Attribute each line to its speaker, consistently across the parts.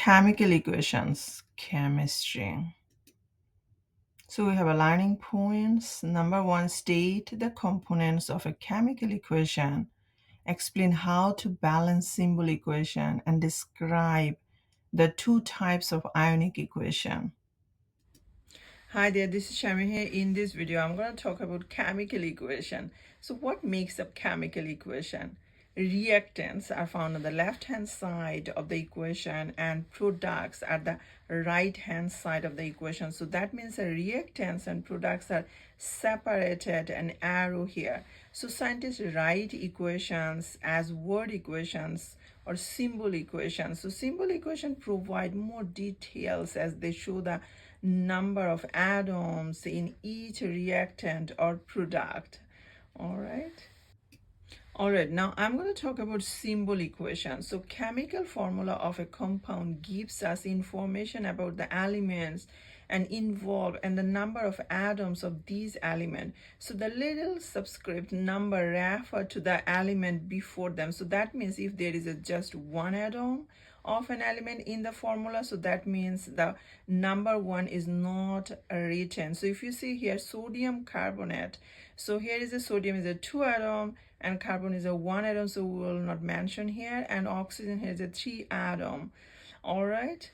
Speaker 1: chemical equations, chemistry. So we have aligning points. Number one, state the components of a chemical equation. Explain how to balance symbol equation and describe the two types of ionic equation. Hi there, this is Shami here. In this video, I'm going to talk about chemical equation. So what makes up chemical equation? Reactants are found on the left-hand side of the equation and products at the right-hand side of the equation. So that means the reactants and products are separated, an arrow here. So scientists write equations as word equations or symbol equations. So symbol equation provide more details as they show the number of atoms in each reactant or product. All right, now I'm going to talk about symbol equation. So chemical formula of a compound gives us information about the elements and involved and the number of atoms of these elements. So the little subscript number refer to the element before them. So that means if there is just one atom of an element in the formula, so that means the number one is not written. So if you see here sodium carbonate, so here is a sodium is a 2 atom and carbon is a 1 atom, so we will not mention here, and oxygen here is a 3 atom. All right,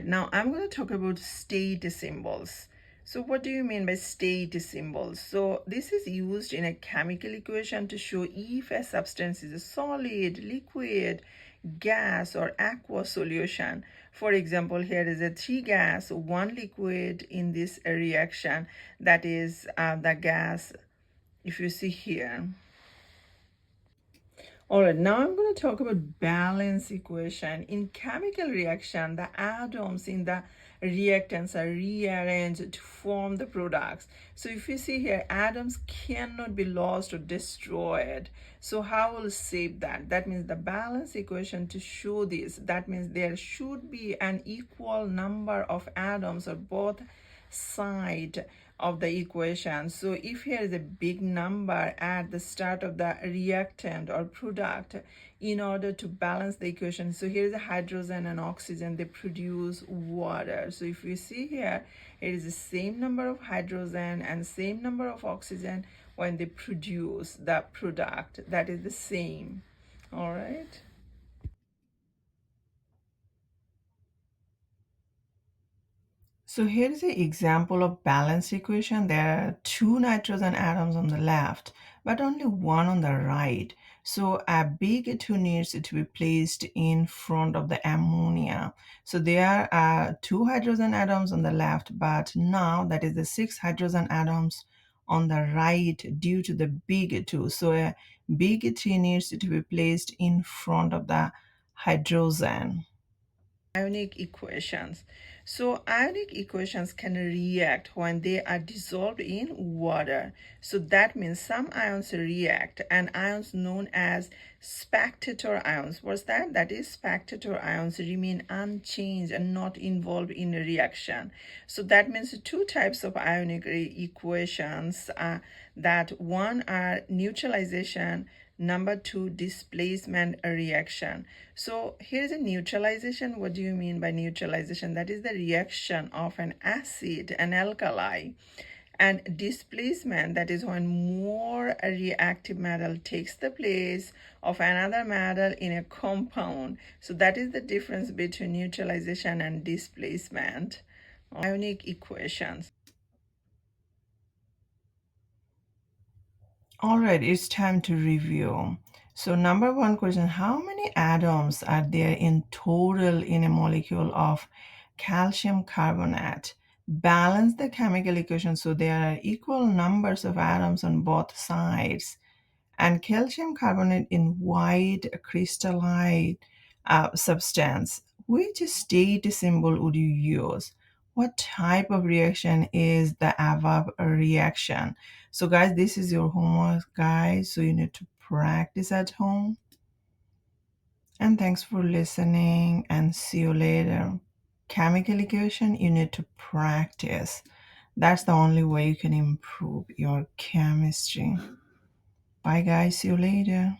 Speaker 1: now I'm going to talk about state symbols. So what do you mean by state symbols? So this is used in a chemical equation to show if a substance is a solid, liquid, gas, or aqueous solution. For example, here is a 3 gas, 1 liquid in this reaction, that is the gas, if you see here. All right, now I'm going to talk about balance equation. In chemical reaction, the atoms in the reactants are rearranged to form the products. So if you see here, atoms cannot be lost or destroyed. So how will save that? That means the balance equation to show this, that means there should be an equal number of atoms on both sides of the equation. So if here is a big number at the start of the reactant or product, in order to balance the equation, so here is a hydrogen and oxygen, they produce water. So if you see here, it is the same number of hydrogen and same number of oxygen when they produce the product, that is the same. All right. So here is an example of balance equation. There are 2 nitrogen atoms on the left, but only 1 on the right. So a big 2 needs to be placed in front of the ammonia. So there are 2 hydrogen atoms on the left, but now that is the 6 hydrogen atoms on the right due to the big 2. So a big 3 needs to be placed in front of the hydrogen. Ionic equations. So ionic equations can react when they are dissolved in water. So that means some ions react, and ions known as spectator ions. What's that? That is spectator ions remain unchanged and not involved in a reaction. So that means 2 types of ionic equations, that one are neutralization, number 2, displacement reaction. So here's a neutralization. What do you mean by neutralization? That is the reaction of an acid, an alkali. And displacement, that is when more reactive metal takes the place of another metal in a compound. So that is the difference between neutralization and displacement. Ionic equations. All right, it's time to review. So number 1 question, how many atoms are there in total in a molecule of calcium carbonate? Balance the chemical equation so there are equal numbers of atoms on both sides. And calcium carbonate in white crystalline substance, which state symbol would you use? What type of reaction is the above reaction? So guys, this is your homework, guys, so you need to practice at home. And thanks for listening, and see you later. Chemical equation, you need to practice. That's the only way you can improve your chemistry. Bye guys, see you later.